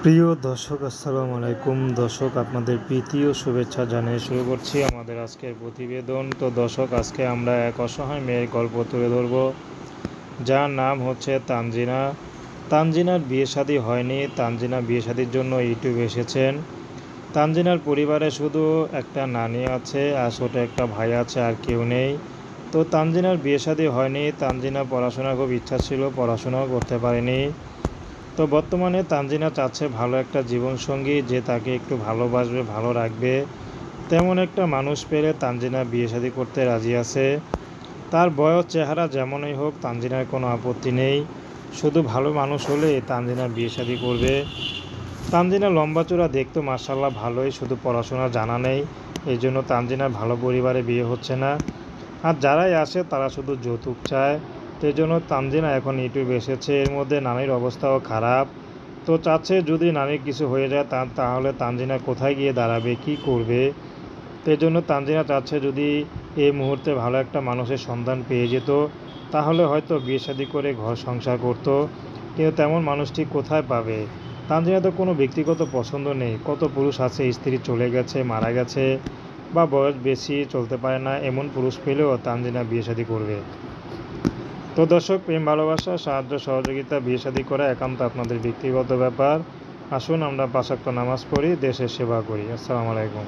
প্রিয় দর্শক, আসসালামু আলাইকুম। দর্শক, আপনাদের প্রীতি ও শুভেচ্ছা জানিয়ে শুরু করছি আমাদের আজকের প্রতিবেদন। তো দর্শক, আজকে আমরা এক অসহায় মেয়ের গল্প তুলে ধরব, যার নাম হচ্ছে তানজিনা। তানজিনার বিয়ে শাদী হয়নি। তানজিনা বিয়ে শাদীর জন্য ইউটিউবে এসেছেন। তানজিনার পরিবারে শুধু একটা নানি আছে, আর ছোটো একটা ভাই আছে, আর কেউ নেই। তো তানজিনার বিয়ে শাদী হয়নি। তানজিনা পড়াশোনার খুব ইচ্ছা ছিল, পড়াশোনাও করতে পারেনি। তো বর্তমানে তানজিনা চাচ্ছে ভালো একটা জীবনসঙ্গী, যে তাকে একটু ভালোবাসবে, ভালো রাখবে। তেমন একটা মানুষ পেলে তানজিনা বিয়ে শাদী করতে রাজি আছে। তার বয়স, চেহারা যেমনই হোক, তানজিনার কোনো আপত্তি নেই। শুধু ভালো মানুষ হলে তানজিনা বিয়ে শাদী করবে। তানজিনা লম্বা চূড়া, দেখতে মার্শাল্লাহ ভালোই, শুধু পড়াশোনা জানা নেই। এই জন্য তানজিনার ভালো পরিবারে বিয়ে হচ্ছে না। আর যারাই আসে তারা শুধু যৌতুক চায়। তো এই জন্য তানজিনা এখন ইউটিউবে এসেছে। এর মধ্যে নানির অবস্থাও খারাপ। তো চাচ্ছে যদি নানির কিছু হয়ে যায় তাহলে তানজিনা কোথায় গিয়ে দাঁড়াবে, কি করবে। তো এই জন্য তানজিনা চাচ্ছে যদি এই মুহূর্তে ভালো একটা মানুষের সন্ধান পেয়ে যেত, তাহলে হয়তো বিয়ে শাদী করে ঘর সংসার করত। কিন্তু তেমন মানুষটি কোথায় পাবে। তানজিনা তো কোনো ব্যক্তিগত পছন্দ নেই। কত পুরুষ আছে, স্ত্রী চলে গেছে, মারা গেছে, বা বয়স বেশি, চলতে পারে না, এমন পুরুষ পেলেও তানজিনা বিয়ে শাদী করবে। তো দর্শক, প্রেম, ভালোবাসা, সাহায্য, সহযোগিতা, বিয়ে শাদী করা একান্ত আপনাদের ব্যক্তিগত ব্যাপার। আসুন আমরা ৫ ওয়াক্ত নামাজ পড়ি, দেশের সেবা করি। আসসালামু আলাইকুম।